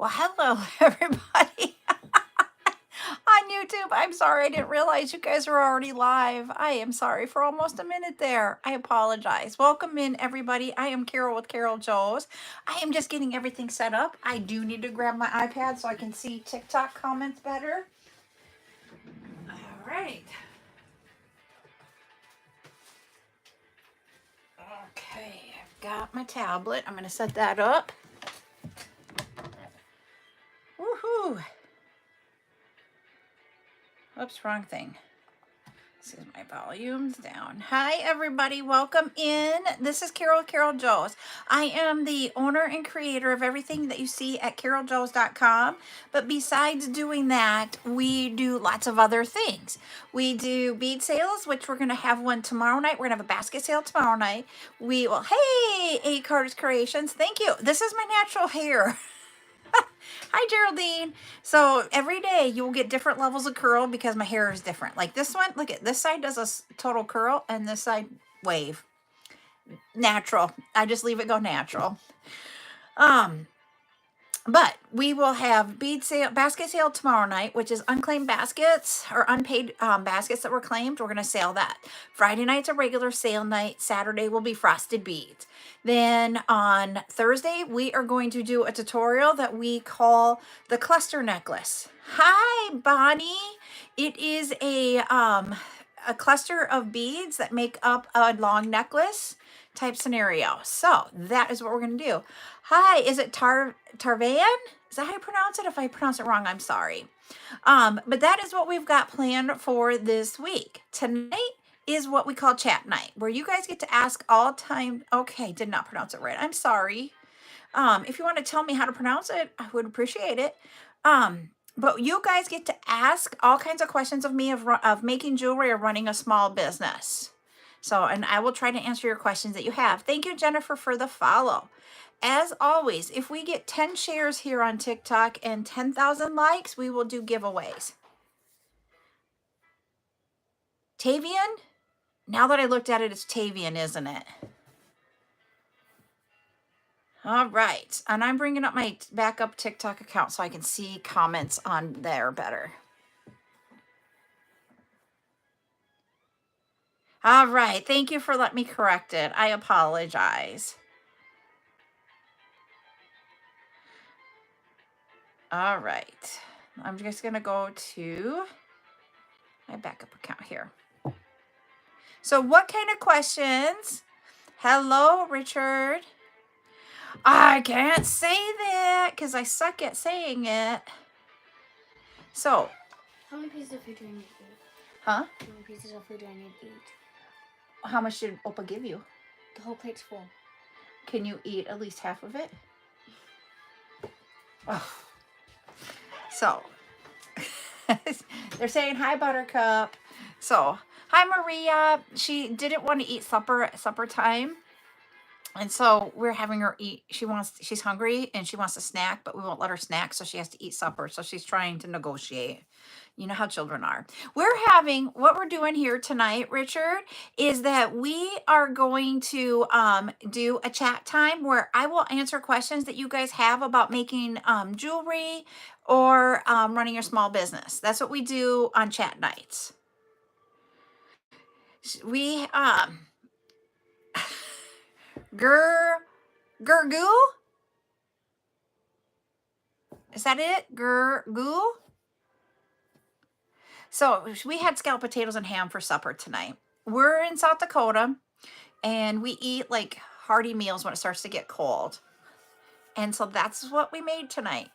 Well, hello, everybody on YouTube. I'm sorry, I didn't realize you guys were already live. I am sorry for almost a minute there. I apologize. Welcome in, everybody. I am Carol with CarolJo's. I am just getting everything set up. I do need to grab my iPad so I can see TikTok comments better. All right. Okay, I've got my tablet. I'm going to set that up. Woohoo! Oops, wrong thing. This is my volume's down. Hi, everybody. Welcome in. This is CarolJo's. I am the owner and creator of everything that you see at CarolJo's.com. But besides doing that, we do lots of other things. We do bead sales, which we're going to have one tomorrow night. We're going to have a basket sale tomorrow night. We will, hey, A. Carter's Creations. Thank you. This is my natural hair. Hi, Geraldine. So every day you will get different levels of curl because my hair is different. Like this one, look at this side does a total curl and this side wave. Natural. I just leave it go natural. But we will have bead sale, basket sale tomorrow night, which is unclaimed baskets or unpaid baskets that were claimed. We're going to sell that. Friday night's a regular sale night. Saturday will be frosted beads. Then on Thursday, we are going to do a tutorial that we call the cluster necklace. Hi, Bonnie. It is a cluster of beads that make up a long necklace type scenario. So that is what we're going to do. Hi, is it Tarvan? Is that how you pronounce it? If I pronounce it wrong, I'm sorry. But that is what we've got planned for this week. Tonight is what we call chat night, where you guys get to ask all time. Okay, did not pronounce it right. I'm sorry. If you want to tell me how to pronounce it, I would appreciate it. But you guys get to ask all kinds of questions of me of making jewelry or running a small business. So, and I will try to answer your questions that you have. Thank you, Jennifer, for the follow. As always, if we get 10 shares here on TikTok and 10,000 likes, we will do giveaways. Tavian? Now that I looked at it, it's Tavian, isn't it? All right. And I'm bringing up my backup TikTok account so I can see comments on there better. All right. Thank you for letting me correct it. I apologize. All right. I'm just going to go to my backup account here. So what kind of questions? Hello, Richard. I can't say that because I suck at saying it. So. How many pieces of food do I need to eat? Huh? How many pieces of food do I need to eat? How much did Opa give you? The whole plate's full. Can you eat at least half of it? Oh. So, they're saying hi, Buttercup. So, hi, Maria. She didn't want to eat supper at supper time. And so we're having her eat. She's hungry and she wants a snack, but we won't let her snack. So she has to eat supper. So she's trying to negotiate. You know how children are. What we're doing here tonight, Richard, is that we are going to do a chat time where I will answer questions that you guys have about making jewelry or running your small business. That's what we do on chat nights. We, Gurgoo? Is that it? Gurgoo? So we had scalloped potatoes and ham for supper tonight. We're in South Dakota and we eat like hearty meals when it starts to get cold. And so that's what we made tonight.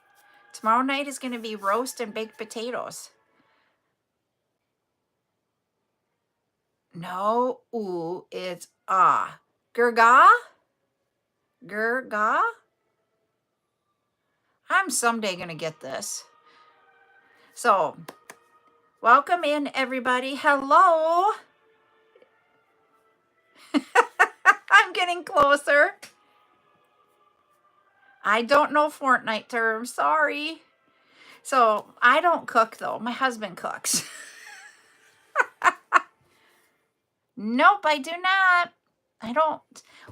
Tomorrow night is going to be roast and baked potatoes. No, ooh, it's ah. Gurga? Gurga? I'm someday going to get this. So, welcome in, everybody. Hello. I'm getting closer. I don't know Fortnite terms. Sorry. So, I don't cook, though. My husband cooks. Nope, I do not. I don't.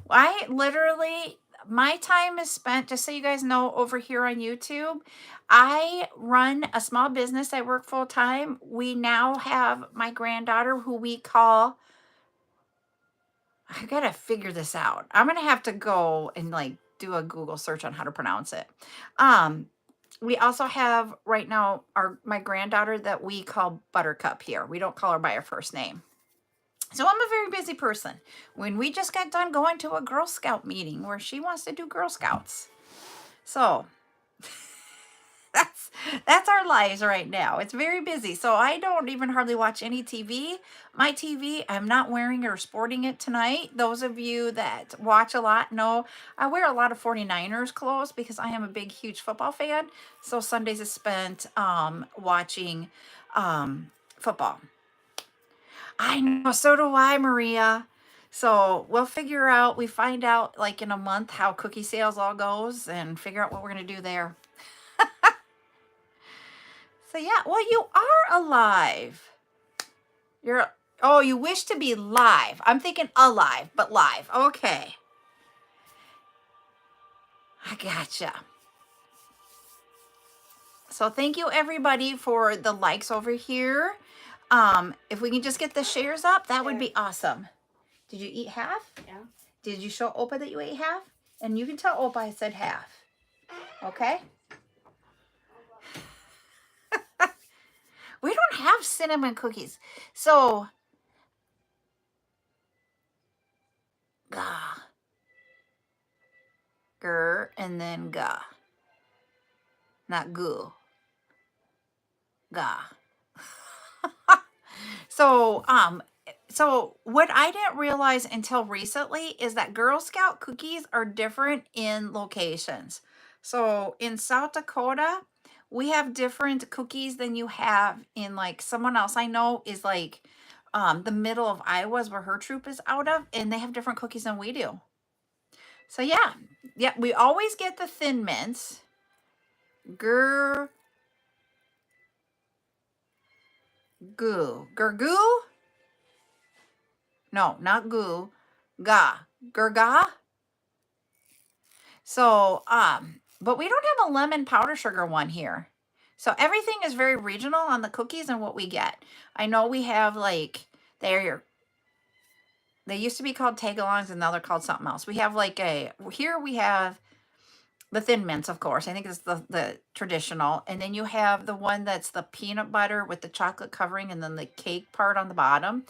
I literally, my time is spent, just so you guys know, over here on YouTube. I run a small business. I work full time. We now have my granddaughter, who we call, I gotta figure this out. I'm gonna have to go and like do a Google search on how to pronounce it. Um, we also have right now my granddaughter that we call Buttercup here. We don't call her by her first name. So I'm a very busy person. When we just got done going to a Girl Scout meeting where she wants to do Girl Scouts. So that's that's our lives right now. It's very busy. So I don't even hardly watch any TV. My TV, I'm not wearing it or sporting it tonight. Those of you that watch a lot know I wear a lot of 49ers clothes because I am a big, huge football fan. So Sundays is spent watching football. I know, so do I, Maria. So we'll figure out, we find out like in a month how cookie sales all goes and figure out what we're going to do there. So yeah, well, you are alive. Oh, you wish to be live. I'm thinking alive, but live. Okay. I gotcha. So thank you everybody for the likes over here. If we can just get the shares up, that would be awesome. Did you eat half? Yeah. Did you show Opa that you ate half? And you can tell Opa I said half. Okay? We don't have cinnamon cookies. So, gah. Grr, and then gah. Not goo. Gah. So what I didn't realize until recently is that Girl Scout cookies are different in locations. So in South Dakota, we have different cookies than you have in like someone else I know is like the middle of Iowa is where her troop is out of, and they have different cookies than we do. So yeah, we always get the Thin Mints. Gur goo. Gurgoo? No, not goo. Ga. Gurga? So, but we don't have a lemon powder sugar one here. So everything is very regional on the cookies and what we get. I know we have like they used to be called tagalongs and now they're called something else. We have like here we have the Thin Mints, of course. I think it's the traditional. And then you have the one that's the peanut butter with the chocolate covering and then the cake part on the bottom.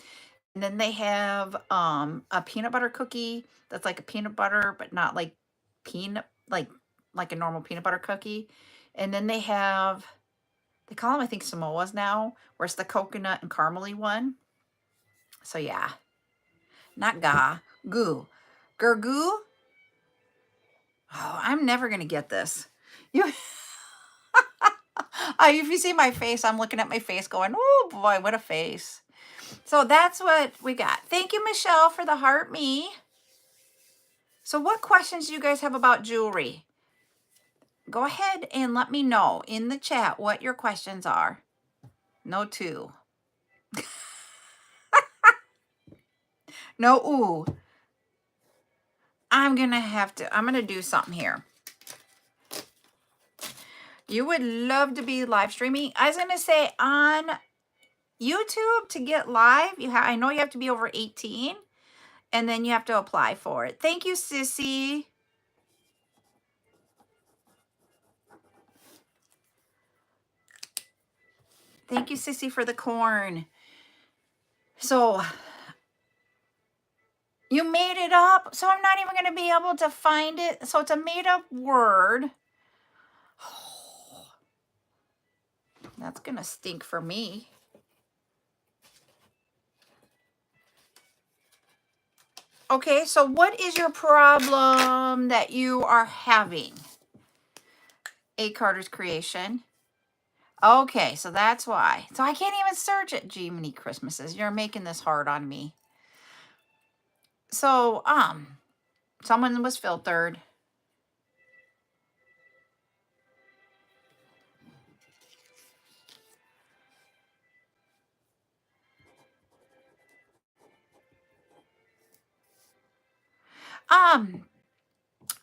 And then they have a peanut butter cookie that's like a peanut butter, but not like peanut, like a normal peanut butter cookie. And then they call them, I think, Samoas now, where it's the coconut and caramely one. So yeah, not ga, goo. Gurgoo? Oh, I'm never going to get this. You, if you see my face, I'm looking at my face going, oh boy, what a face. So that's what we got. Thank you, Michelle, for the heart me. So what questions do you guys have about jewelry? Go ahead and let me know in the chat what your questions are. No two. No ooh. I'm going to do something here. You would love to be live streaming. I was going to say on YouTube to get live, I know you have to be over 18 and then you have to apply for it. Thank you, Sissy. Thank you, Sissy, for the corn. So you made it up. So I'm not even going to be able to find it. So it's a made up word. That's going to stink for me. Okay, so what is your problem that you are having? A. Carter's creation. Okay, so that's why. So I can't even search it. Jiminy Christmases, you're making this hard on me. So, someone was filtered.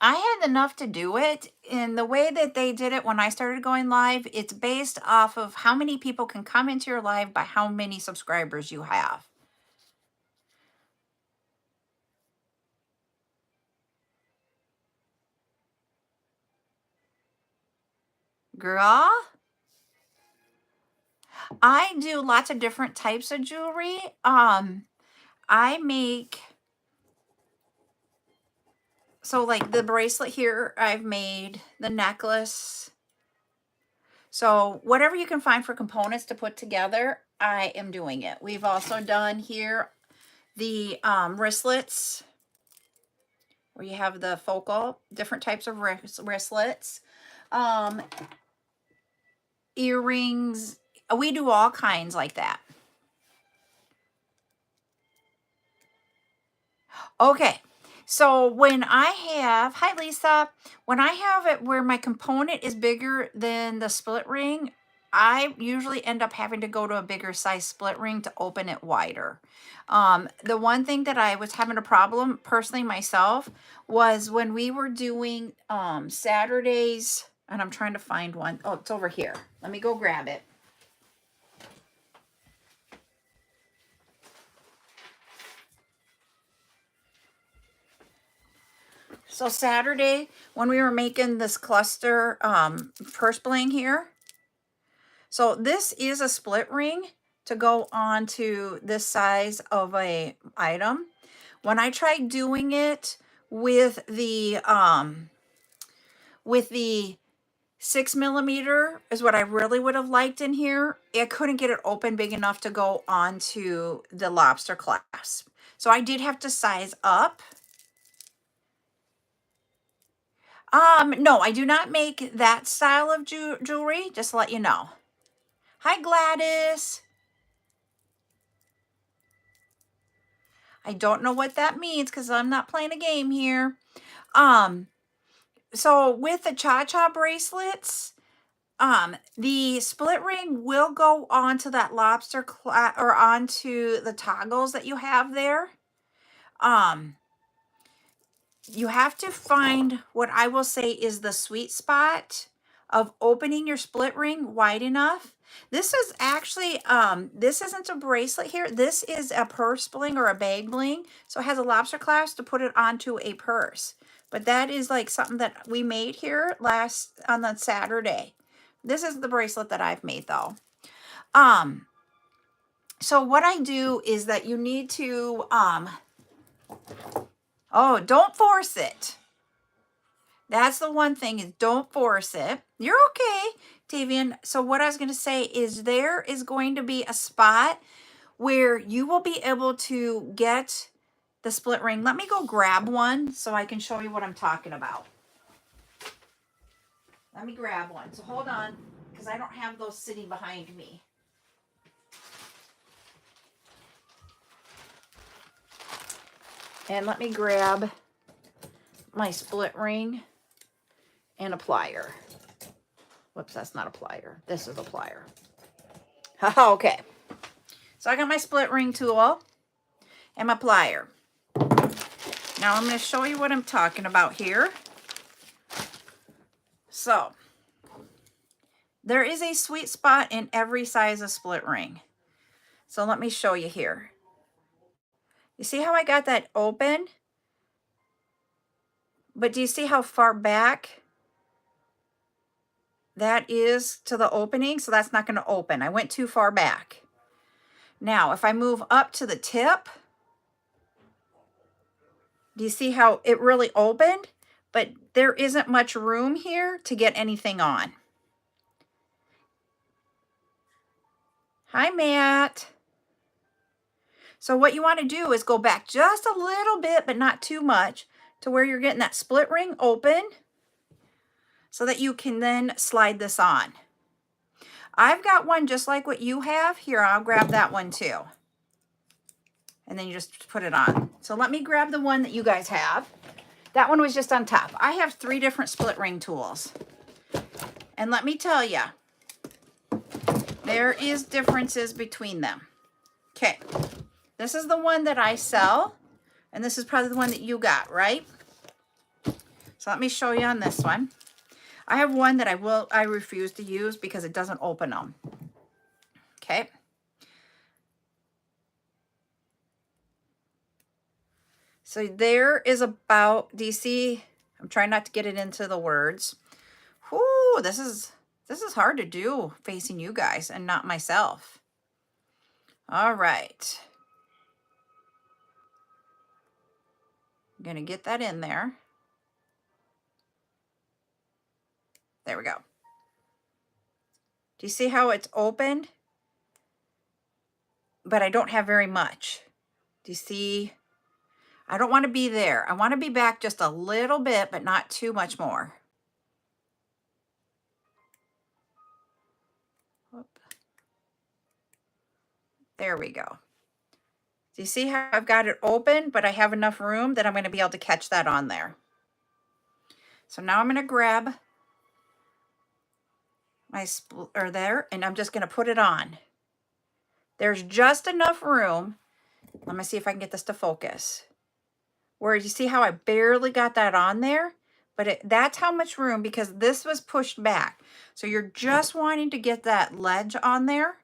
I had enough to do it. And the way that they did it when I started going live, it's based off of how many people can come into your live by how many subscribers you have. Girl, I do lots of different types of jewelry. I make, so like the bracelet here, I've made the necklace. So whatever you can find for components to put together, I am doing it. We've also done here the wristlets, where you have the focal, different types of wristlets, earrings. We do all kinds like that. Okay, so when I have, hi Lisa, when I have it where my component is bigger than the split ring, I usually end up having to go to a bigger size split ring to open it wider. The one thing that I was having a problem personally myself was when we were doing Saturdays, and I'm trying to find one. Oh, it's over here. Let me go grab it. So Saturday, when we were making this cluster purse bling here, so this is a split ring to go onto this size of a item. When I tried doing it with the 6mm is what I really would have liked in here. I couldn't get it open big enough to go onto the lobster clasp. So I did have to size up. No, I do not make that style of jewelry, just to let you know. Hi, Gladys. I don't know what that means because I'm not playing a game here. So with the cha-cha bracelets, the split ring will go onto that lobster or onto the toggles that you have there. You have to find what I will say is the sweet spot of opening your split ring wide enough. This is actually, this isn't a bracelet here. This is a purse bling or a bag bling. So it has a lobster clasp to put it onto a purse. But that is like something that we made here on the Saturday. This is the bracelet that I've made though. So what I do is that you need to, oh, don't force it. That's the one thing, is don't force it. You're okay, Tavian. So what I was going to say is there is going to be a spot where you will be able to get the split ring. Let me go grab one so I can show you what I'm talking about. Let me grab one. So hold on, because I don't have those sitting behind me. And let me grab my split ring and a plier. Whoops, that's not a plier. This is a plier. Okay. So I got my split ring tool and my plier. Now I'm going to show you what I'm talking about here. So there is a sweet spot in every size of split ring. So let me show you here. You see how I got that open? But do you see how far back that is to the opening? So that's not going to open. I went too far back. Now, if I move up to the tip, do you see how it really opened? But there isn't much room here to get anything on. Hi, Matt. So what you want to do is go back just a little bit, but not too much, to where you're getting that split ring open so that you can then slide this on. I've got one just like what you have. Here, I'll grab that one too. And then you just put it on. So let me grab the one that you guys have. That one was just on top. I have 3 different split ring tools. And let me tell you, there is differences between them. Okay, this is the one that I sell. And this is probably the one that you got, right? So let me show you on this one. I have one that I refuse to use because it doesn't open them. Okay. So there is about, do you see? I'm trying not to get it into the words. Whoo, this is hard to do facing you guys and not myself. All right. I'm going to get that in there. There we go. Do you see how it's opened? But I don't have very much. Do you see? I don't want to be there. I want to be back just a little bit, but not too much more. Whoop. There we go. Do you see how I've got it open, but I have enough room that I'm going to be able to catch that on there. So now I'm going to grab my there, and I'm just going to put it on. There's just enough room. Let me see if I can get this to focus. Where you see how I barely got that on there? But that's how much room, because this was pushed back. So you're just wanting to get that ledge on there.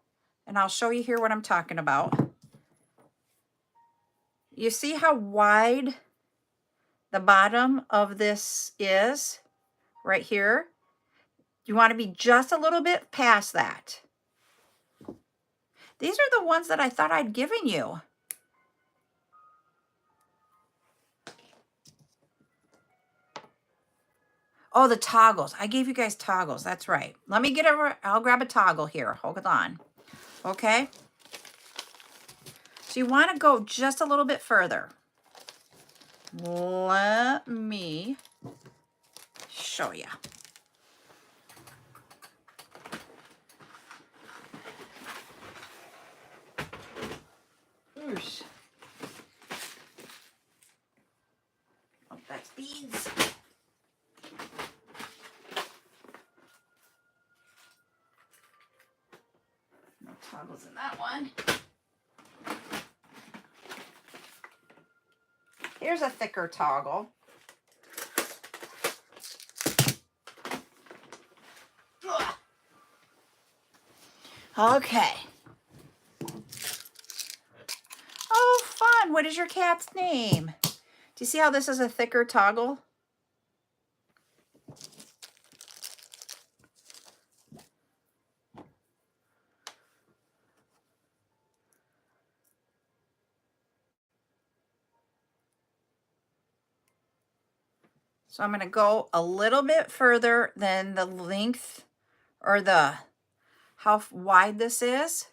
And I'll show you here what I'm talking about. You see how wide the bottom of this is right here? You want to be just a little bit past that. These are the ones that I thought I'd given you. Oh, the toggles. I gave you guys toggles. That's right. Let me get over. I'll grab a toggle here. Hold on. Okay. So you want to go just a little bit further. Let me show you. Oosh. Oh, that's beads. No toggles in that one. Here's a thicker toggle. Ugh. Okay. Oh, fun. What is your cat's name? Do you see how this is a thicker toggle? So I'm going to go a little bit further than the length or how wide this is.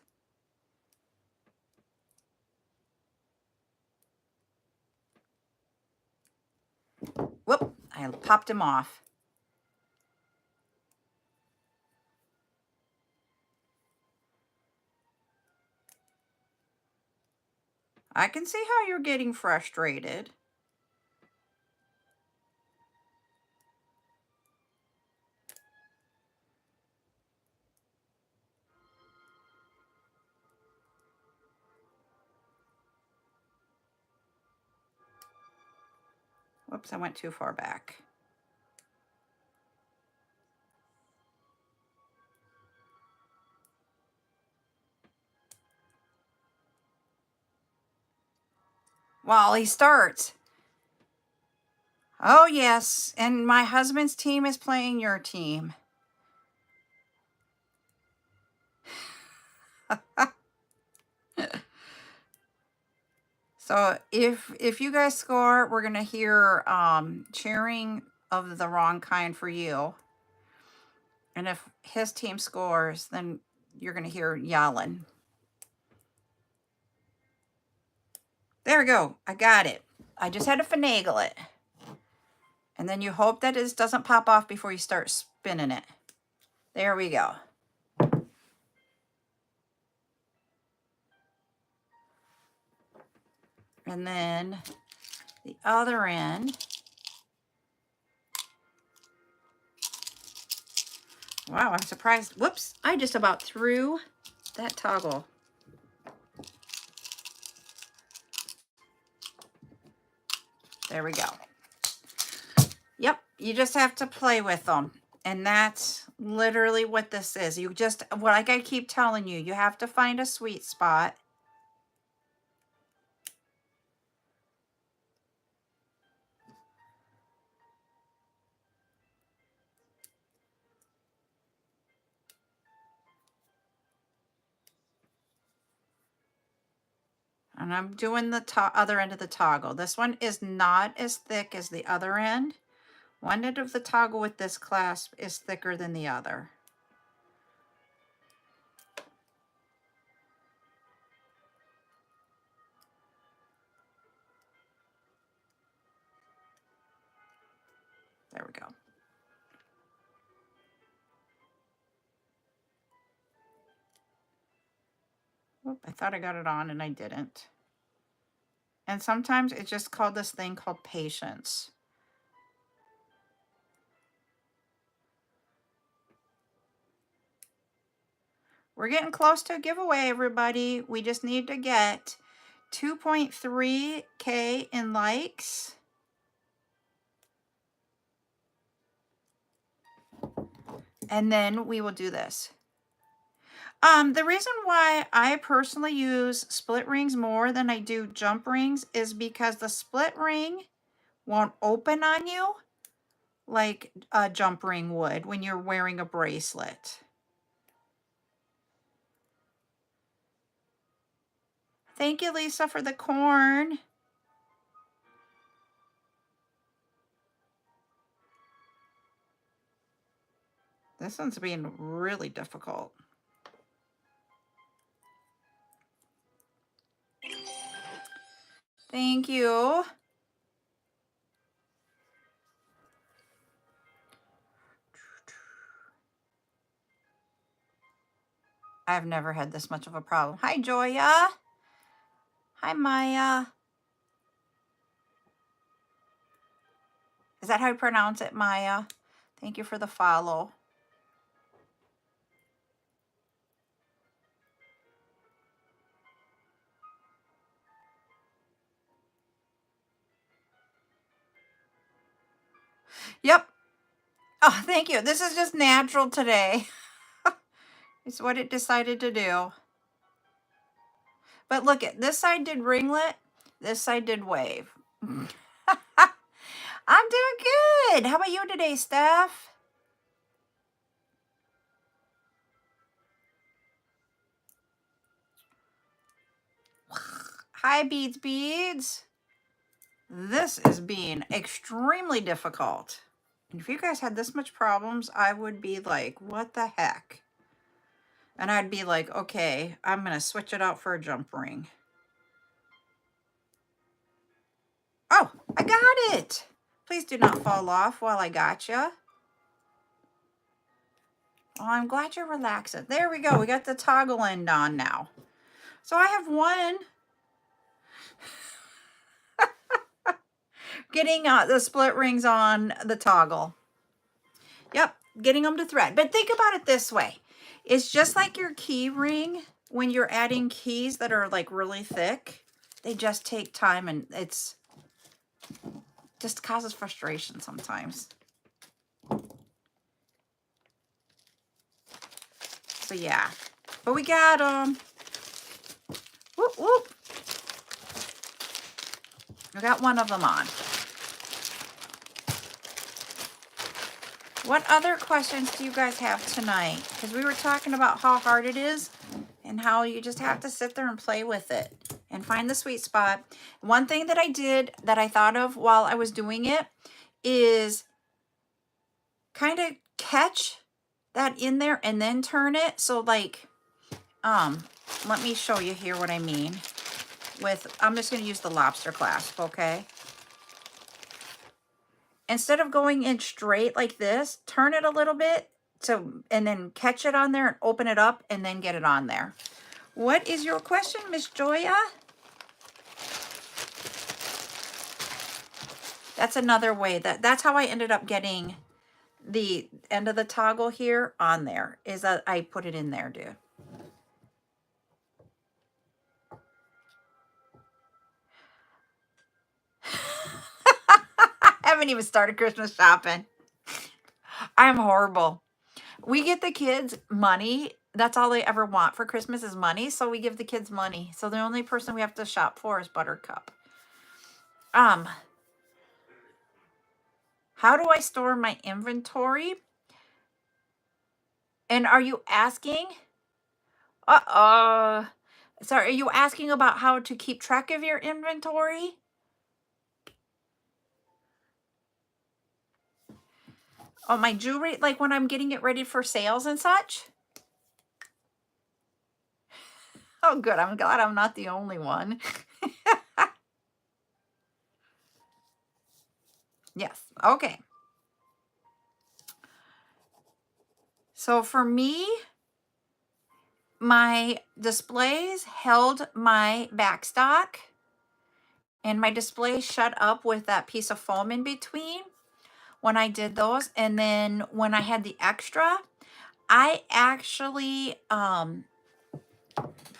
Whoop, I popped him off. I can see how you're getting frustrated. Whoops, I went too far back. Well, he starts. Oh, yes, and my husband's team is playing your team. So if you guys score, we're going to hear cheering of the wrong kind for you. And if his team scores, then you're going to hear yelling. There we go. I got it. I just had to finagle it. And then you hope that it doesn't pop off before you start spinning it. There we go. And then the other end. Wow, I'm surprised. Whoops, I just about threw that toggle. There we go. Yep, You just have to play with them. And that's literally what this is. You just, like I keep telling you, you have to find a sweet spot. And I'm doing the other end of the toggle. This one is not as thick as the other end. One end of the toggle with this clasp is thicker than the other. There we go. Oop, I thought I got it on and I didn't. And sometimes it's just called this thing called patience. We're getting close to a giveaway, everybody. We just need to get 2.3K in likes. And then we will do this. The reason why I personally use split rings more than I do jump rings is because the split ring won't open on you like a jump ring would when you're wearing a bracelet. Thank you, Lisa, for the corn. This one's being really difficult. Thank you. I've never had this much of a problem. Hi, Joya. Hi, Maya. Is that how you pronounce it, Maya? Thank you for the follow. Yep. Oh, thank you. This is just natural today. It's what it decided to do. But look at this side did ringlet. This side did wave. I'm doing good. How about you today, Steph? Hi, Beads Beads. This is being extremely difficult. And if you guys had this much problems, I would be like, what the heck? And I'd be like, okay, I'm going to switch it out for a jump ring. Oh, I got it. Please do not fall off while I got you. Oh, I'm glad you're relaxing. There we go. We got the toggle end on now. So I have one getting the split rings on the toggle. Yep, getting them to thread. But think about it this way. It's just like your key ring when you're adding keys that are like really thick. They just take time and it's just causes frustration sometimes. So yeah, but we got them. Whoop, whoop. We got one of them on. What other questions do you guys have tonight? Because we were talking about how hard it is and how you just have to sit there and play with it and find the sweet spot. One thing that I did that I thought of while I was doing it is kind of catch that in there and then turn it. So like, let me show you here what I mean with, I'm just going to use the lobster clasp, okay? Instead of going in straight like this, turn it a little bit and then catch it on there and open it up and then get it on there. What is your question, Miss Joya? That's another way that's how I ended up getting the end of the toggle here on there, is that I put it in there, dude. I haven't haven't even started Christmas shopping. I'm horrible. We get the kids money. That's all they ever want for Christmas is money. So we give the kids money. So the only person we have to shop for is Buttercup. How do I store my inventory? And are you asking? Sorry, are you asking about how to keep track of your inventory? Oh, my jewelry, like when I'm getting it ready for sales and such? Oh, good. I'm glad I'm not the only one. Yes. Okay. So for me, my displays held my backstock, and my display shut up with that piece of foam in between when I did those. And then when I had the extra, I actually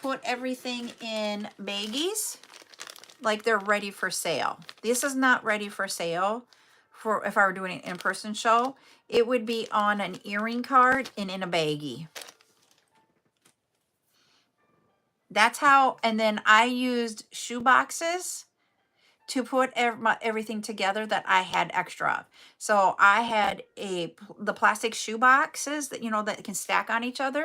put everything in baggies like they're ready for sale. This is not ready for sale. For if I were doing an in-person show, it would be on an earring card and in a baggie. That's how, and then I used shoe boxes to put everything together that I had extra of. So I had the plastic shoe boxes that, that can stack on each other.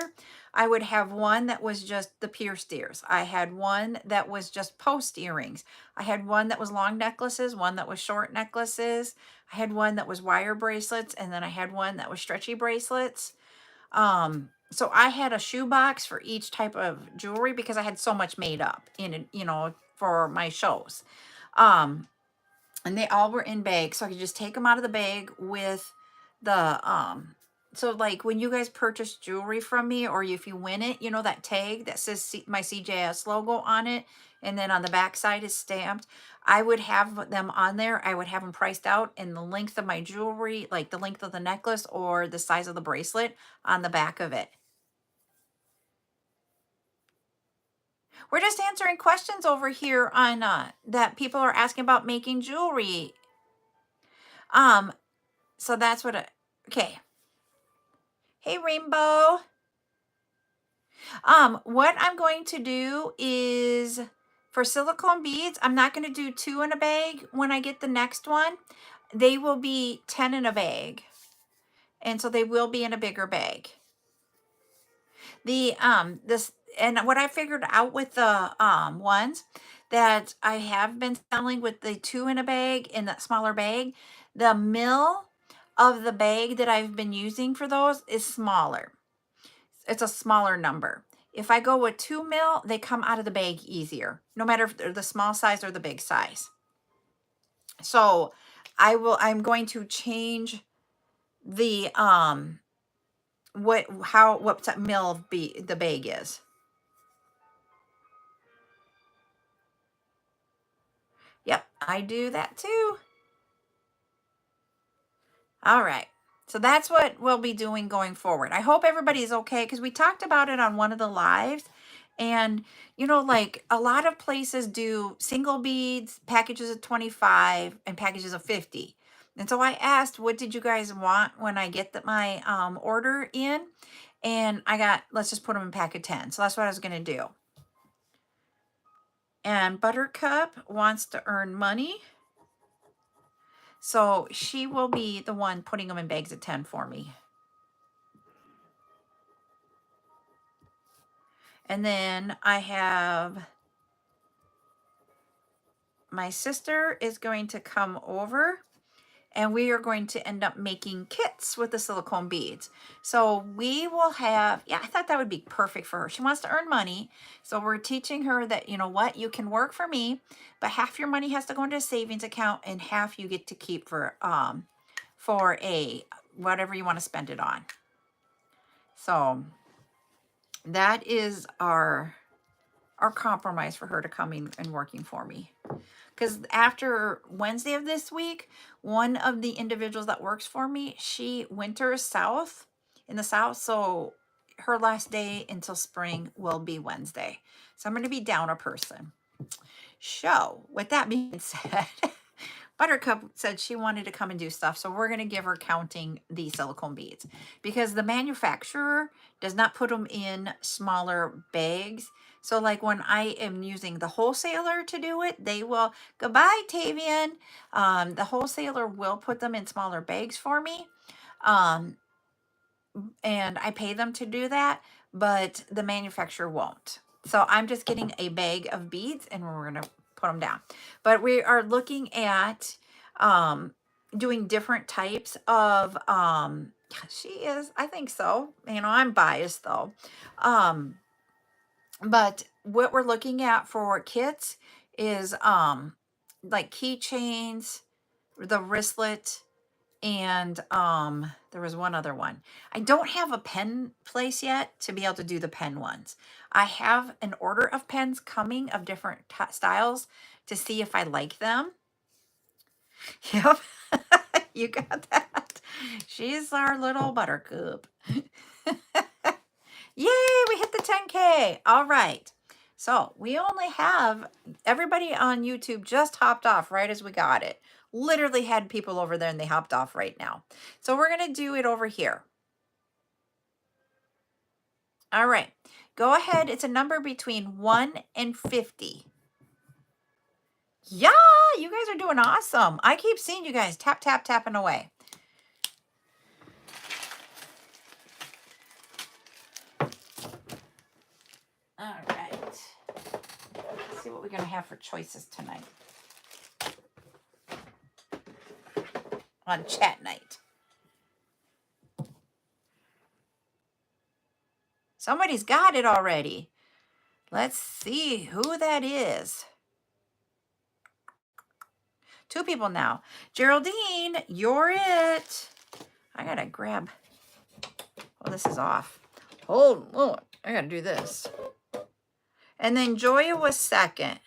I would have one that was just the pierced ears. I had one that was just post earrings. I had one that was long necklaces, one that was short necklaces. I had one that was wire bracelets, and then I had one that was stretchy bracelets. So I had a shoe box for each type of jewelry because I had so much made up for my shows. And they all were in bags, so I could just take them out of the bag with the so like when you guys purchase jewelry from me, or if you win it, that tag that says my CJS logo on it, and then on the back side is stamped. I would have them on there. I would have them priced out in the length of my jewelry, like the length of the necklace or the size of the bracelet on the back of it. We're just answering questions over here on that people are asking about making jewelry. So that's okay. Hey, Rainbow. What I'm going to do is for silicone beads, I'm not going to do 2 in a bag. When I get the next one, they will be 10 in a bag. And so they will be in a bigger bag. And what I figured out with the ones that I have been selling with the 2 in a bag in that smaller bag, the mill of the bag that I've been using for those is smaller. It's a smaller number. If I go with 2 mil, they come out of the bag easier, no matter if they're the small size or the big size. So I'm going to change the what mil the bag is. Yep, I do that too. All right. So that's what we'll be doing going forward. I hope everybody's okay, because we talked about it on one of the lives. And, like a lot of places do single beads, packages of 25 and packages of 50. And so I asked, what did you guys want when I get my order in? And I got, let's just put them in pack of 10. So that's what I was going to do. And Buttercup wants to earn money. So she will be the one putting them in bags of 10 for me. And then I have my sister is going to come over, and we are going to end up making kits with the silicone beads. So we will have, I thought that would be perfect for her. She wants to earn money. So we're teaching her that, you can work for me, but half your money has to go into a savings account and half you get to keep for a whatever you want to spend it on. So that is our compromise for her to come in and working for me. Because after Wednesday of this week, one of the individuals that works for me, she winters in the south. So her last day until spring will be Wednesday. So I'm going to be down a person. So with that being said, Buttercup said she wanted to come and do stuff, so we're going to give her counting the silicone beads because the manufacturer does not put them in smaller bags. So like when I am using the wholesaler to do it, they will, goodbye Tavian, the wholesaler will put them in smaller bags for me. And I pay them to do that, but the manufacturer won't. So I'm just getting a bag of beads and we're going to put them down. But we are looking at doing different types of, she is, I think so. You know, I'm biased though. But what we're looking at for kits is like keychains, the wristlet, and there was one other one. I don't have a pen place yet to be able to do the pen ones. I have an order of pens coming of different styles to see if I like them. Yep. You got that. She's our little buttercup. Yay, we hit the 10K. All right. So we only have, everybody on YouTube just hopped off right as we got it. Literally had people over there and they hopped off right now. So we're going to do it over here. All right. Go ahead. It's a number between 1 and 50. Yeah, you guys are doing awesome. I keep seeing you guys tap, tap, tapping away. All right. Let's see what we're going to have for choices tonight on chat night. Somebody's got it already. Let's see who that is. 2 people now. Geraldine, you're it. I gotta grab. Oh, this is off. Hold on. I gotta do this. And then Joya was second.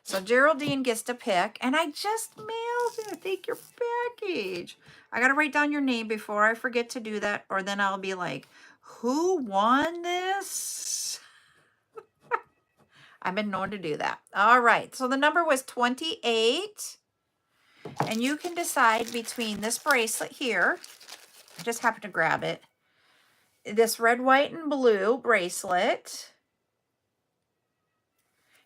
So Geraldine gets to pick. And I just mailed you. Thank your package. I gotta write down your name before I forget to do that. Or then I'll be like, who won this? I've been known to do that. All right. So the number was 28. And you can decide between this bracelet here. I just happened to grab it. This red, white, and blue bracelet.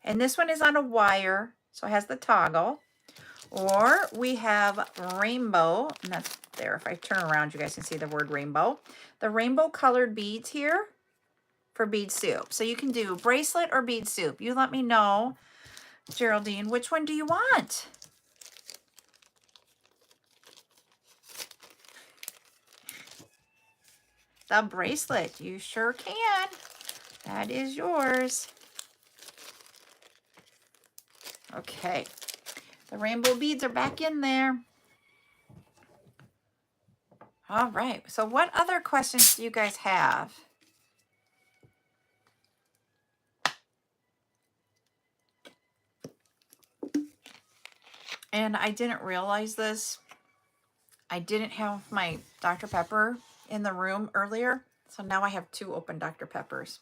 And this one is on a wire, so it has the toggle. Or we have rainbow, and that's there. If I turn around, you guys can see the word rainbow. The rainbow colored beads here for bead soup. So you can do bracelet or bead soup. You let me know, Geraldine, which one do you want? The bracelet, you sure can. That is yours. Okay, the rainbow beads are back in there. All right, so what other questions do you guys have? And I didn't realize this. I didn't have my Dr. Pepper in the room earlier, so now I have 2 open Dr. Peppers.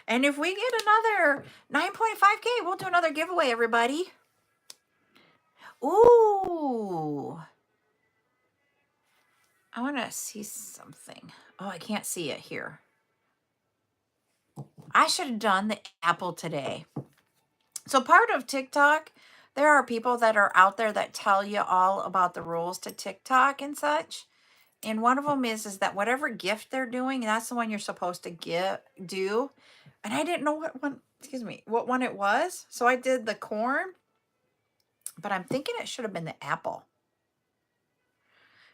And if we get another 9.5K, we'll do another giveaway, everybody. Ooh. I want to see something. Oh, I can't see it here. I should have done the apple today. So part of TikTok, there are people that are out there that tell you all about the rules to TikTok and such. And one of them is that whatever gift they're doing, that's the one you're supposed to do. And I didn't know what one, what one it was. So I did the corn, but I'm thinking it should have been the apple.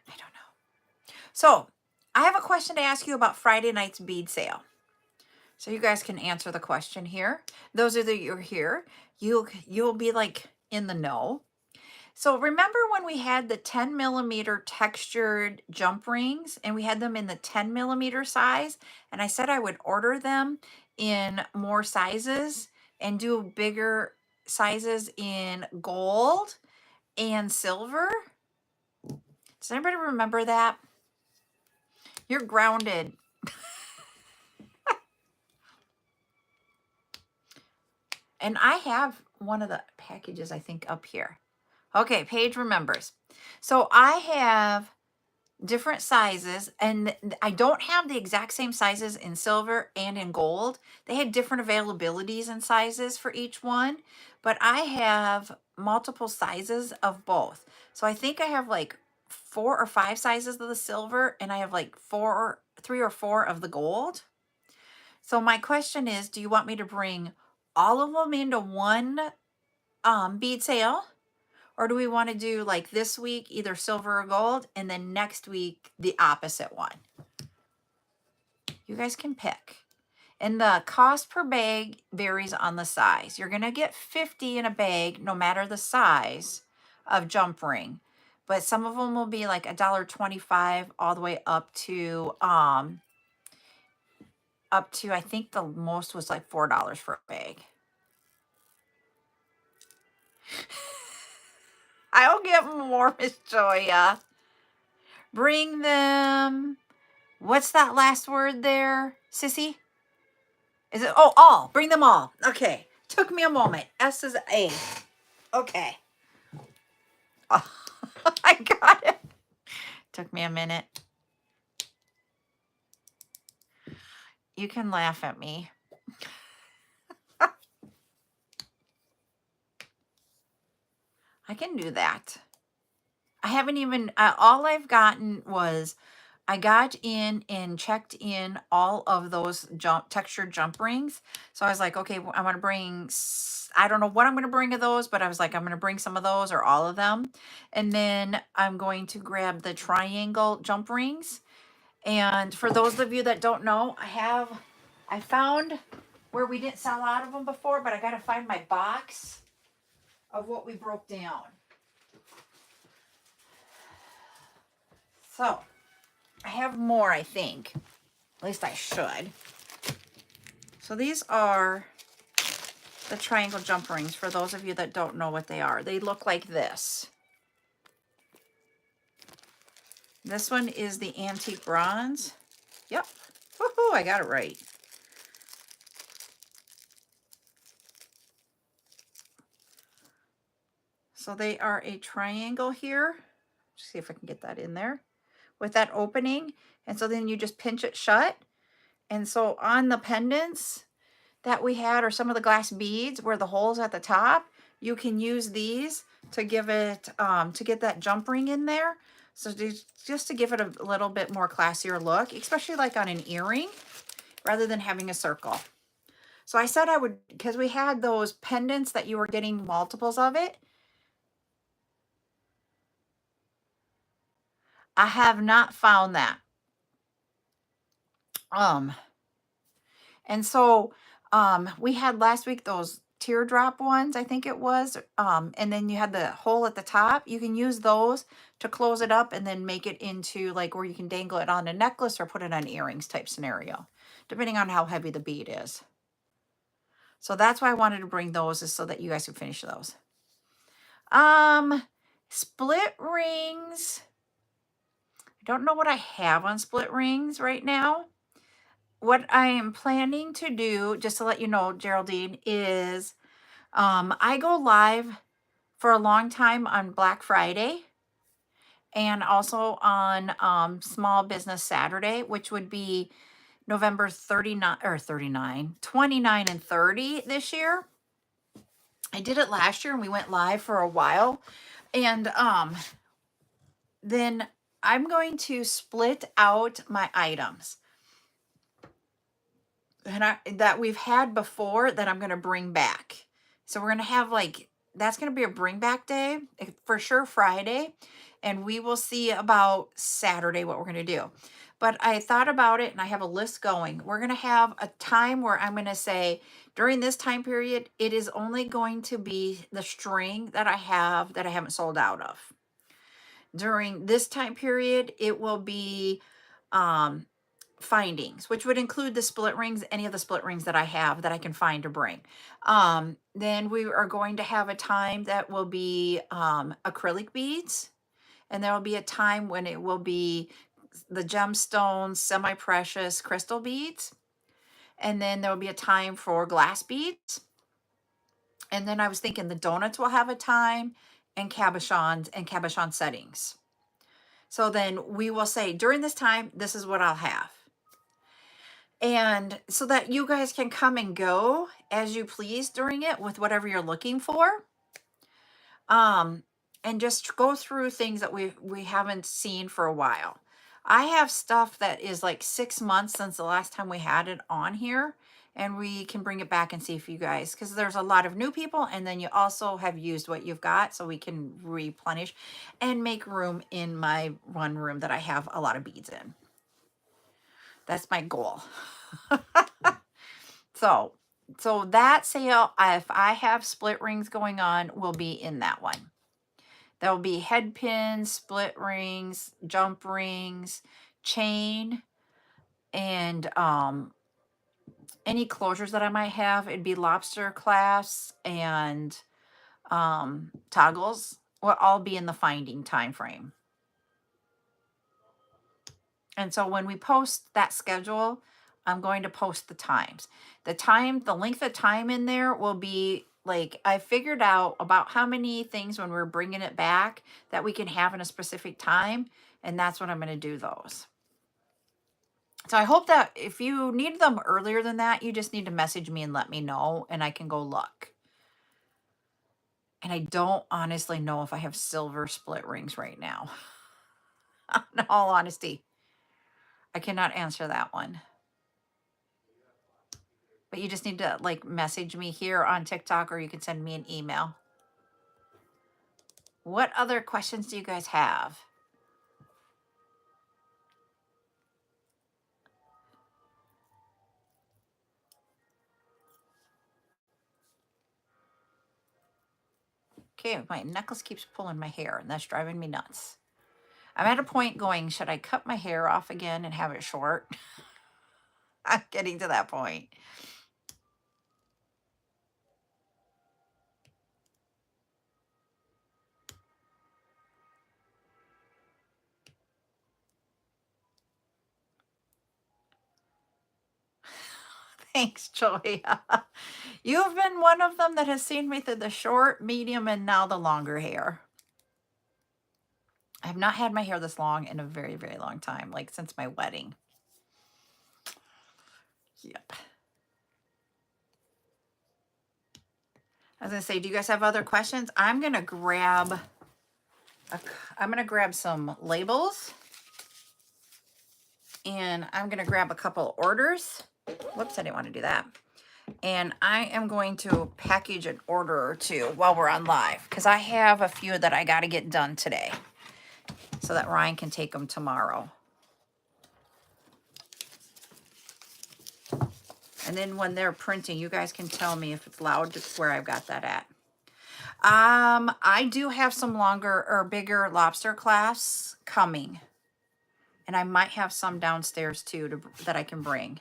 I don't know. So I have a question to ask you about Friday night's bead sale. So you guys can answer the question here. Those of you who are here, you'll be like in the know. So remember when we had the 10 millimeter textured jump rings and we had them in the 10 millimeter size, and I said I would order them in more sizes and do bigger sizes in gold and silver? Does anybody remember that? You're grounded. And I have one of the packages, I think, up here. Okay, Paige remembers. So I have different sizes, and I don't have the exact same sizes in silver and in gold. They had different availabilities and sizes for each one, but I have multiple sizes of both. So I think I have like 4 or 5 sizes of the silver, and I have like 3 or 4 of the gold. So my question is, do you want me to bring all of them into one bead sale? Or do we want to do like this week, either silver or gold, and then next week, the opposite one? You guys can pick. And the cost per bag varies on the size. You're going to get 50 in a bag, no matter the size of jump ring. But some of them will be like $1.25 all the way up to, I think the most was like $4 for a bag. I'll get more, Miss Joya. Bring them. What's that last word there, Sissy? Is it? Oh, all. Bring them all. Okay. Took me a moment. S is A. Okay. Oh, I got it. Took me a minute. You can laugh at me. I can do that. I haven't even, all I've gotten was I got in and checked in all of those textured jump rings. So I was like, okay, I'm going to bring, I don't know what I'm going to bring of those, but I was like, I'm going to bring some of those or all of them. And then I'm going to grab the triangle jump rings. And for those of you that don't know, I found where we didn't sell out of them before, but I got to find my box of what we broke down. So I have more, I think. At least I should. So these are the triangle jump rings for those of you that don't know what they are. They look like this. This one is the antique bronze. Yep. Woohoo, I got it right. So they are a triangle here. Let's see if I can get that in there with that opening. And so then you just pinch it shut. And so on the pendants that we had, or some of the glass beads where the holes at the top, you can use these to give it, to get that jump ring in there. So just to give it a little bit more classier look, especially like on an earring, rather than having a circle. So I said I would, because we had those pendants that you were getting multiples of it. I have not found that. And so we had last week those teardrop ones, I think it was. And then you had the hole at the top. You can use those to close it up and then make it into like where you can dangle it on a necklace or put it on earrings type scenario, depending on how heavy the bead is. So that's why I wanted to bring those, is so that you guys could finish those. Split rings. I don't know what I have on split rings right now. What I am planning to do, just to let you know, Geraldine, is I go live for a long time on Black Friday and also on Small Business Saturday, which would be November 29 and 30 this year. I did it last year and we went live for a while. And then I'm going to split out my items that we've had before that I'm going to bring back. So we're going to have like, that's going to be a bring back day for sure, Friday. And we will see about Saturday what we're going to do. But I thought about it and I have a list going. We're going to have a time where I'm going to say, during this time period, it is only going to be the string that I have that I haven't sold out of. During this time period, it will be findings, which would include the split rings, any of the split rings that I have that I can find to bring. Then we are going to have a time that will be acrylic beads. And there will be a time when it will be the gemstones, semi-precious crystal beads. And then there will be a time for glass beads. And then I was thinking the donuts will have a time, and cabochons and cabochon settings. So then we will say during this time, this is what I'll have. And so that you guys can come and go as you please during it with whatever you're looking for. And just go through things that we haven't seen for a while. I have stuff that is like 6 months since the last time we had it on here, and we can bring it back and see if you guys, because there's a lot of new people, and then you also have used what you've got, so we can replenish and make room in my one room that I have a lot of beads in. That's my goal. So that sale, if I have split rings going on, will be in that one. There will be head pins, split rings, jump rings, chain, and any closures that I might have. It'd be lobster clasps and toggles will all be in the finding time frame. And so when we post that schedule, I'm going to post the times. The length of time in there will be like, I figured out about how many things when we're bringing it back that we can have in a specific time. And that's what I'm going to do those. So I hope that if you need them earlier than that, you just need to message me and let me know, and I can go look. And I don't honestly know if I have silver split rings right now. In all honesty, I cannot answer that one. But you just need to like message me here on TikTok, or you can send me an email. What other questions do you guys have? Okay, my necklace keeps pulling my hair, and that's driving me nuts. I'm at a point going, should I cut my hair off again and have it short? I'm getting to that point. Thanks, Julia. You've been one of them that has seen me through the short, medium, and now the longer hair. I have not had my hair this long in a very, very long time, like since my wedding. Yep. I was gonna say, do you guys have other questions? I'm gonna grab some labels, and I'm gonna grab a couple orders. Whoops, I didn't want to do that. And I am going to package an order or two while we're on live, because I have a few that I got to get done today so that Ryan can take them tomorrow. And then when they're printing, you guys can tell me if it's loud, just where I've got that at. I do have some longer or bigger lobster clasps coming. And I might have some downstairs too that I can bring.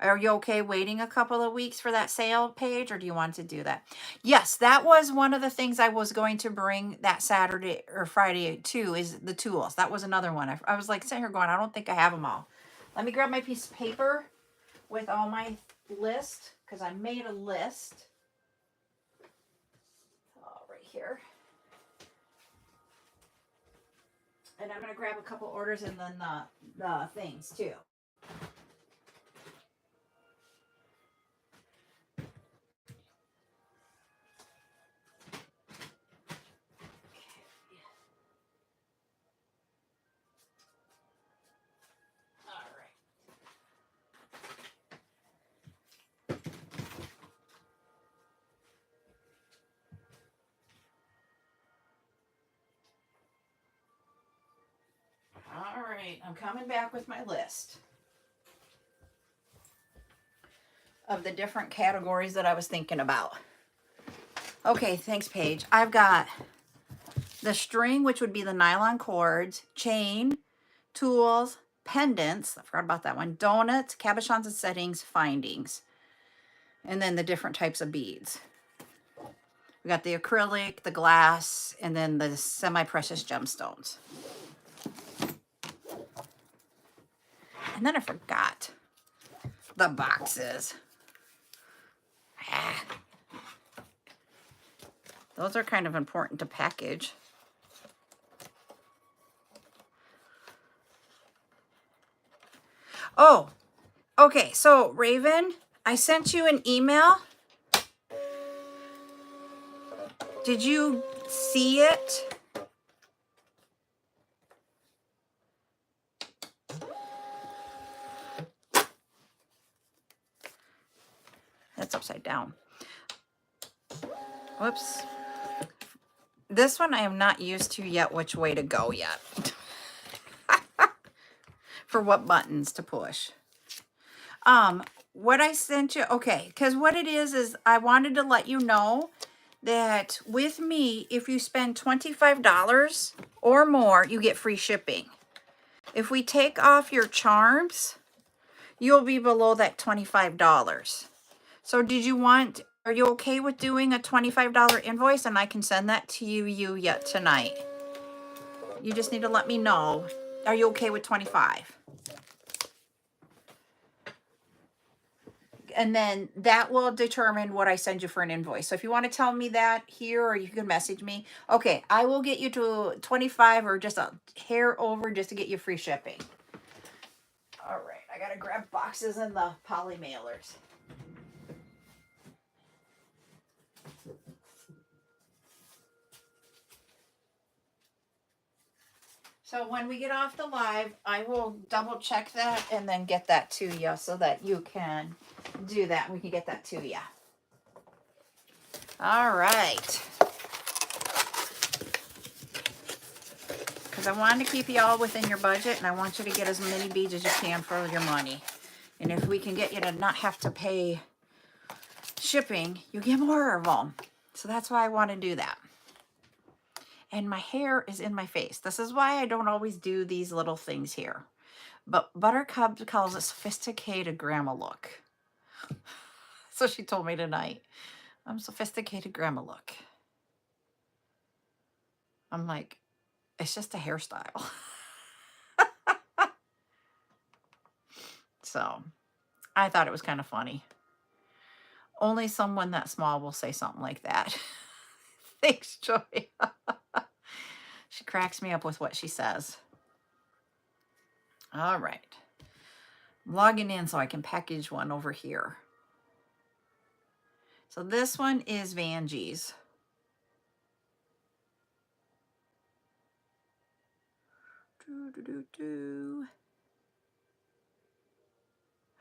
Are you okay waiting a couple of weeks for that sale page, or do you want to do that? Yes, that was one of the things I was going to bring that Saturday or Friday too, is the tools. That was another one. I was like sitting here going, I don't think I have them all. Let me grab my piece of paper with all my list, because I made a list. Right here. And I'm going to grab a couple orders and then the things too. All right, I'm coming back with my list of the different categories that I was thinking about. Okay, thanks, Paige. I've got the string, which would be the nylon cords, chain, tools, pendants, I forgot about that one, donuts, cabochons and settings, findings, and then the different types of beads. We got the acrylic, the glass, and then the semi-precious gemstones. And then I forgot the boxes. Those are kind of important to package. Oh, okay. So Raven, I sent you an email. Did you see it? That's upside down. Whoops. This one I am not used to yet which way to go yet. For what buttons to push. What I sent you, okay, because what it is I wanted to let you know that with me, if you spend $25 or more, you get free shipping. If we take off your charms, you'll be below that $25. So are you okay with doing a $25 invoice and I can send that to you yet tonight? You just need to let me know. Are you okay with 25? And then that will determine what I send you for an invoice. So if you want to tell me that here, or you can message me. Okay, I will get you to 25 or just a hair over just to get you free shipping. All right, I got to grab boxes and the poly mailers. So when we get off the live, I will double check that and then get that to you so that you can do that. We can get that to you. All right. Because I want to keep you all within your budget and I want you to get as many beads as you can for your money. And if we can get you to not have to pay shipping, you get more of them. So that's why I want to do that. And my hair is in my face. This is why I don't always do these little things here. But Buttercup calls it sophisticated grandma look. So she told me tonight, I'm sophisticated grandma look. I'm like, it's just a hairstyle. So I thought it was kind of funny. Only someone that small will say something like that. Thanks, Joy. She cracks me up with what she says. All right. I'm logging in so I can package one over here. So this one is Vanjie's.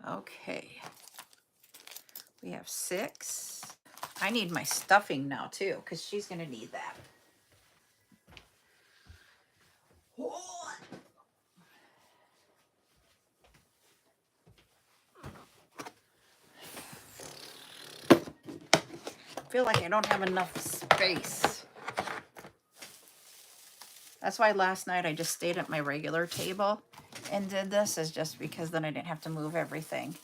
Okay. We have 6. I need my stuffing now too, because she's going to need that. I feel like I don't have enough space. That's why last night I just stayed at my regular table and did this, is just because then I didn't have to move everything.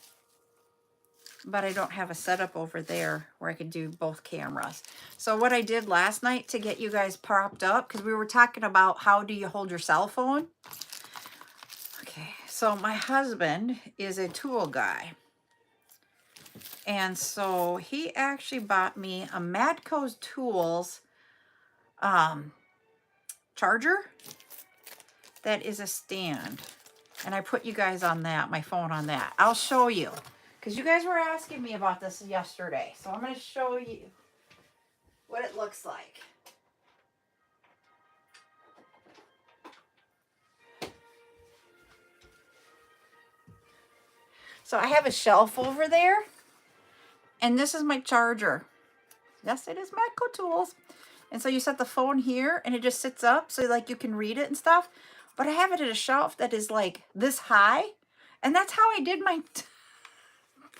But I don't have a setup over there where I could do both cameras. So what I did last night to get you guys propped up, because we were talking about how do you hold your cell phone. Okay, so my husband is a tool guy. And so he actually bought me a Madco's Tools charger that is a stand. And I put you guys on that, my phone on that. I'll show you, because you guys were asking me about this yesterday. So I'm going to show you what it looks like. So I have a shelf over there. And this is my charger. Yes, it is Madco Tools. And so you set the phone here and it just sits up so like you can read it and stuff. But I have it at a shelf that is like this high. And that's how I did my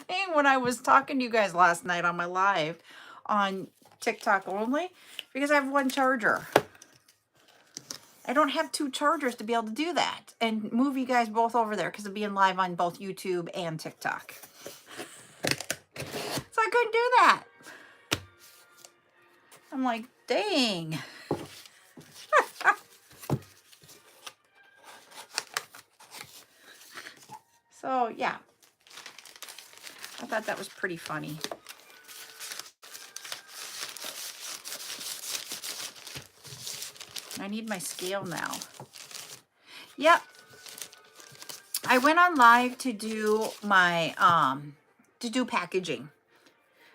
thing when I was talking to you guys last night on my live on TikTok only. Because I have one charger. I don't have 2 chargers to be able to do that. And move you guys both over there because of being live on both YouTube and TikTok. So I couldn't do that. I'm like, dang. So, yeah. I thought that was pretty funny. I need my scale now. Yep. I went on live to do my, packaging.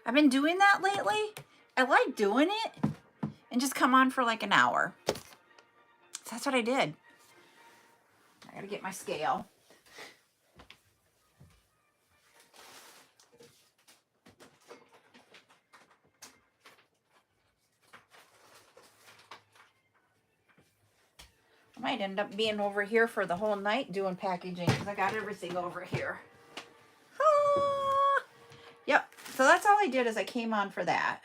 I've been doing that lately. I like doing it and just come on for like an hour. So that's what I did. I gotta get my scale. I might end up being over here for the whole night doing packaging because I got everything over here. Ah! Yep. So that's all I did is I came on for that.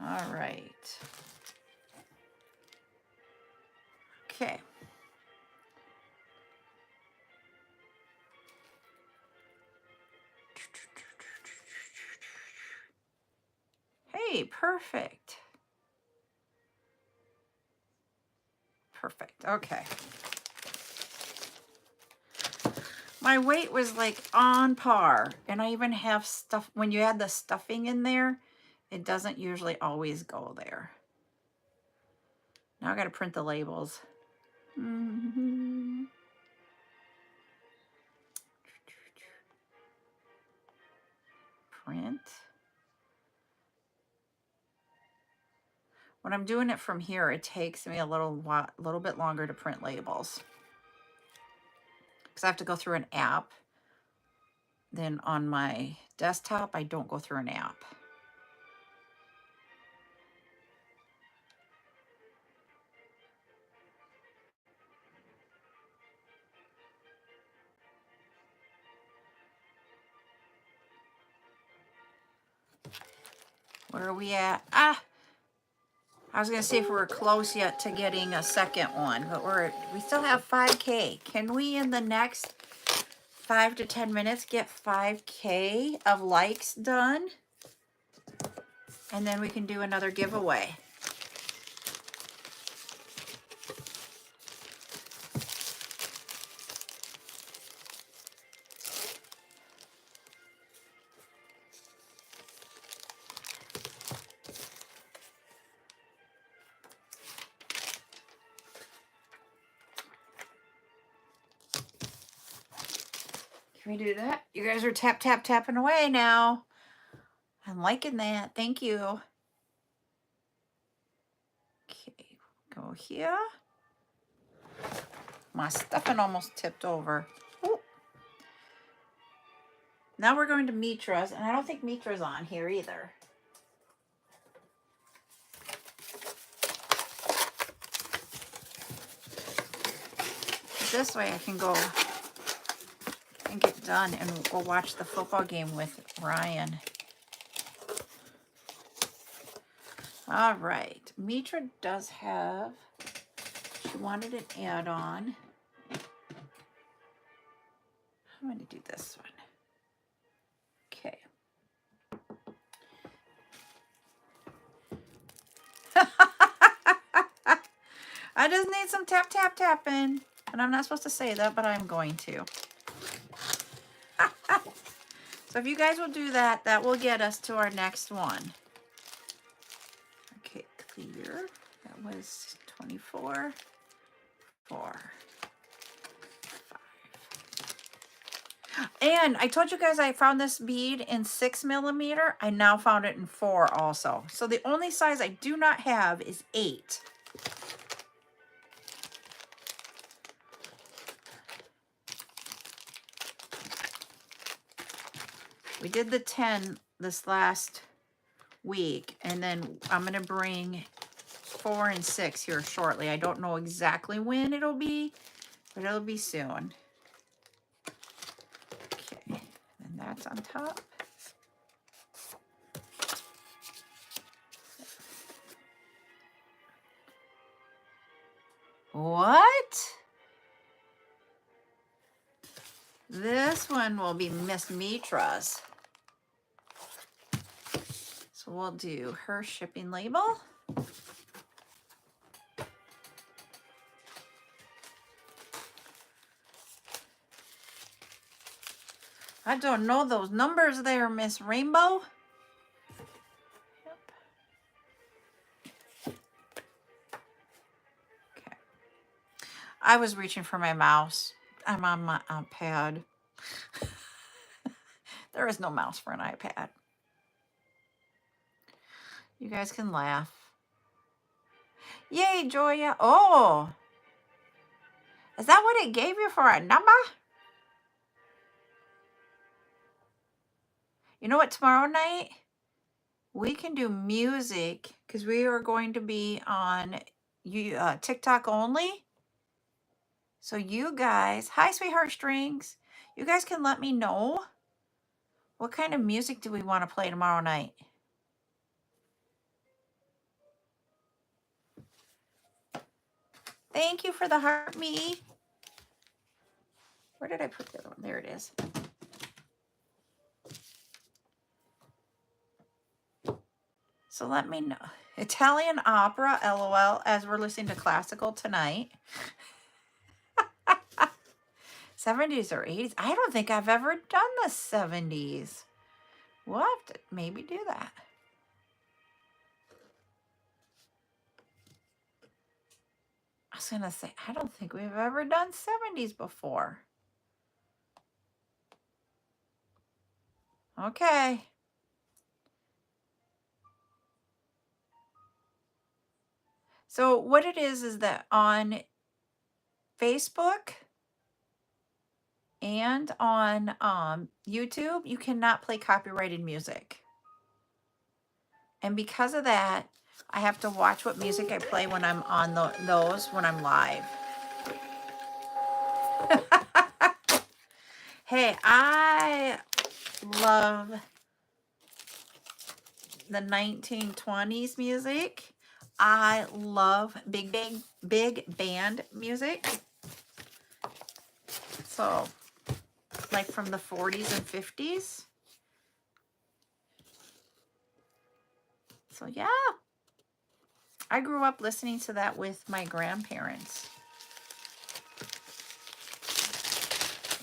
All right. Okay. Hey, perfect. Perfect. Okay. My weight was like on par, and I even have stuff, when you add the stuffing in there, it doesn't usually always go there. Now I got to print the labels. Print. When I'm doing it from here, it takes me a little bit longer to print labels because I have to go through an app. Then on my desktop, I don't go through an app. Where are we at? I was gonna see if we were close yet to getting a second one, but we still have 5K. Can we in the next 5 to 10 minutes get 5K of likes done? And then we can do another giveaway. Can we do that? You guys are tapping away now. I'm liking that. Thank you. Okay, go here. My stuffing almost tipped over. Ooh. Now we're going to Mitra's, and I don't think Mitra's on here either. This way I can go and get done and go watch the football game with Ryan. All right, Mitra does have, she wanted an add-on. I'm going to do this one. Okay. I just need some tapping. And I'm not supposed to say that, but I'm going to. So if you guys will do that, that will get us to our next one. Okay, clear. That was 24, 4, 5. And I told you guys I found this bead in 6mm. I now found it in 4 also. So the only size I do not have is 8. We did the 10 this last week, and then I'm going to bring 4 and 6 here shortly. I don't know exactly when it'll be, but it'll be soon. Okay, and that's on top. What? This one will be Miss Mitra's. So we'll do her shipping label. I don't know those numbers there, Miss Rainbow. Yep. Okay. I was reaching for my mouse. I'm on my iPad. There is no mouse for an iPad. You guys can laugh. Yay, Joya. Oh, is that what it gave you for a number? You know what, tomorrow night we can do music because we are going to be on TikTok only. So you guys, hi sweetheart strings, you guys can let me know what kind of music do we want to play tomorrow night. Thank you for the heart, me. Where did I put the other one? There it is. So let me know. Italian opera, LOL, as we're listening to classical tonight. 70s or 80s. I don't think I've ever done the 70s. We'll have to maybe do that. I was going to say, I don't think we've ever done 70s before. Okay. So what it is that on Facebook and on YouTube, you cannot play copyrighted music. And because of that, I have to watch what music I play when I'm on those when I'm live. Hey, I love the 1920s music. I love big band music. So, like from the 40s and 50s. So, yeah. I grew up listening to that with my grandparents.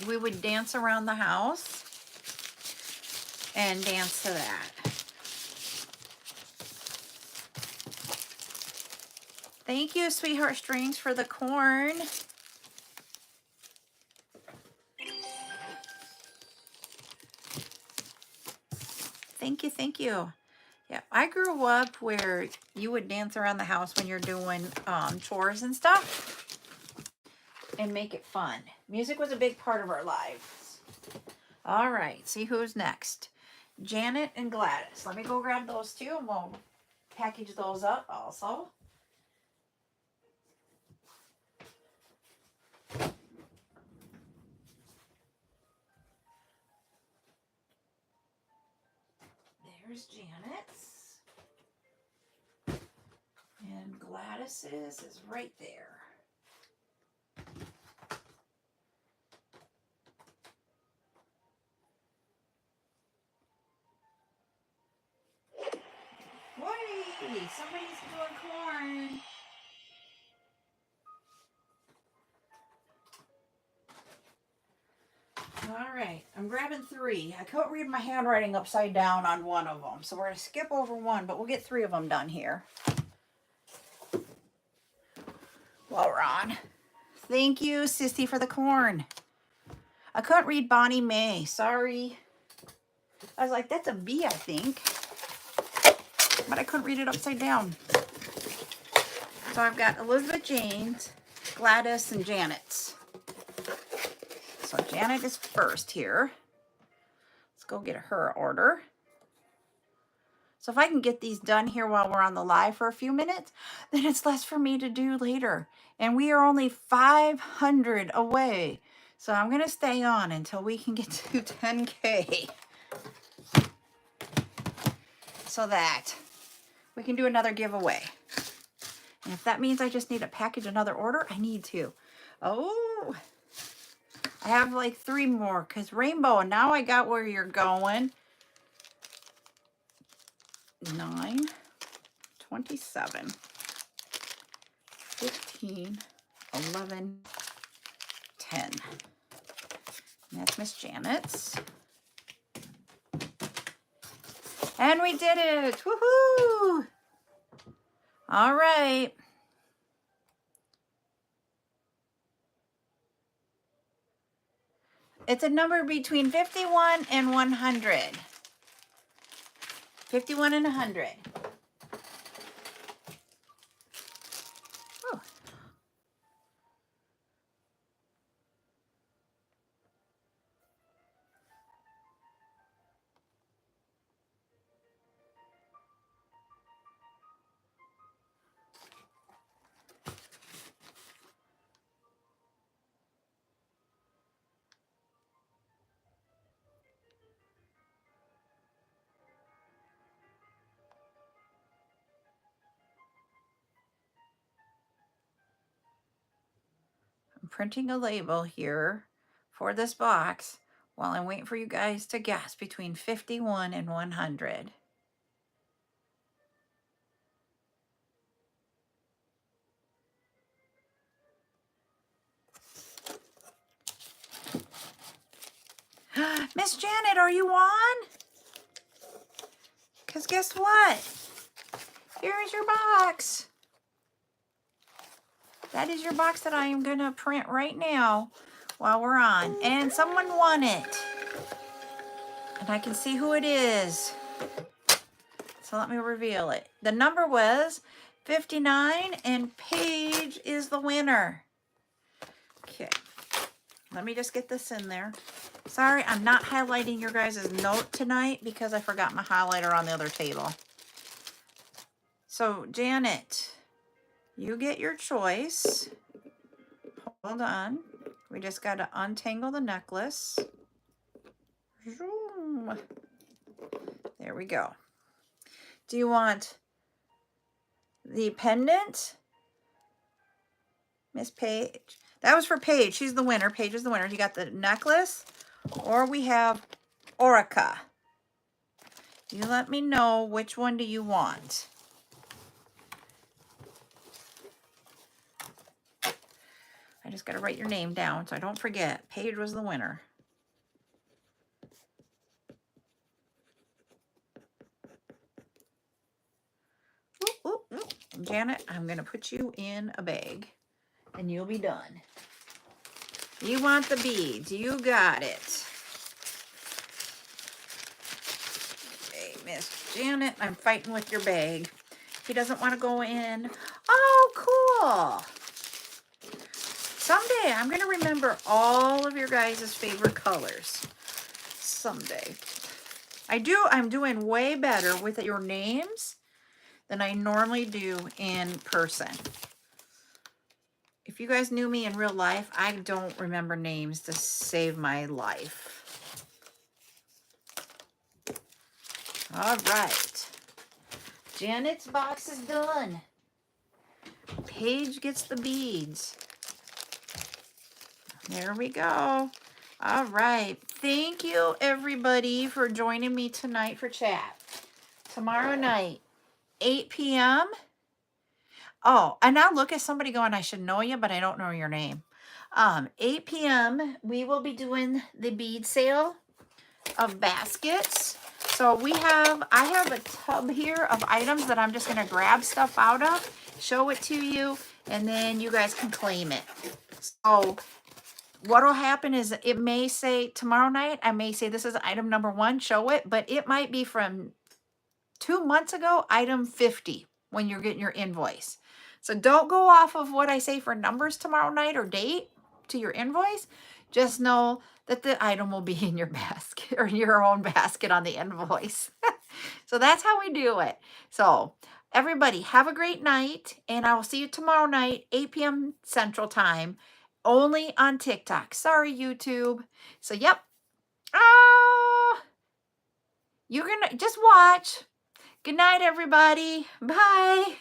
We would dance around the house and dance to that. Thank you, Sweetheart Strings, for the corn. Thank you, thank you. Yeah, I grew up where you would dance around the house when you're doing chores and stuff and make it fun. Music was a big part of our lives. All right, see who's next. Janet and Gladys. Let me go grab those two and we'll package those up also. There's Janet's. And Gladys's is right there. Wait, somebody's doing corn. All right, I'm grabbing 3. I couldn't read my handwriting upside down on one of them, so we're going to skip over one, but we'll get 3 of them done here while we're on. Thank you, Sissy, for the corn. I couldn't read Bonnie Mae. Sorry. I was like, that's a B, I think. But I couldn't read it upside down. So I've got Elizabeth Jane's, Gladys, and Janet's. So Janet is first here. Let's go get her order. So if I can get these done here while we're on the live for a few minutes, then it's less for me to do later. And we are only 500 away. So I'm going to stay on until we can get to 10K. So that we can do another giveaway. And if that means I just need to package another order, I need to. Oh, I have like 3 more because Rainbow, and now I got where you're going. 9, 27, 15, 11, 10. And that's Miss Janet's. And we did it. Woohoo! All right. It's a number between 51 and 100. 51 and 100. Oh. I'm printing a label here for this box while I'm waiting for you guys to guess between 51 and 100. Miss Janet, are you on? Because guess what? Here's your box. That is your box that I am going to print right now while we're on. And someone won it. And I can see who it is. So let me reveal it. The number was 59 and Paige is the winner. Okay. Let me just get this in there. Sorry, I'm not highlighting your guys' note tonight because I forgot my highlighter on the other table. So, Janet, you get your choice. Hold on. We just got to untangle the necklace. Zoom. There we go. Do you want the pendant? Miss Paige. That was for Paige. She's the winner. Paige is the winner. You got the necklace, or we have Orica. You let me know which one do you want. I just got to write your name down so I don't forget. Paige was the winner. Ooh, ooh, ooh. Janet, I'm going to put you in a bag and you'll be done. You want the beads. You got it. Okay, Miss Janet, I'm fighting with your bag. He doesn't want to go in. Oh, cool. Someday I'm going to remember all of your guys' favorite colors. Someday. I'm doing way better with your names than I normally do in person. If you guys knew me in real life, I don't remember names to save my life. All right. Janet's box is done. Paige gets the beads. There we go. All right. Thank you, everybody, for joining me tonight for chat. Tomorrow night, 8 p.m. Oh, and I'll look at somebody going, I should know you, but I don't know your name. 8 p.m., we will be doing the bead sale of baskets. So I have a tub here of items that I'm just going to grab stuff out of, show it to you, and then you guys can claim it. So what will happen is it may say tomorrow night, I may say this is item number 1, show it, but it might be from 2 months ago, item 50 when you're getting your invoice. So don't go off of what I say for numbers tomorrow night or date to your invoice. Just know that the item will be in your basket or your own basket on the invoice. So that's how we do it. So everybody have a great night, and I will see you tomorrow night, 8 p.m. Central Time, only on TikTok. Sorry, YouTube. So, yep. You're going to just watch. Good night, everybody. Bye.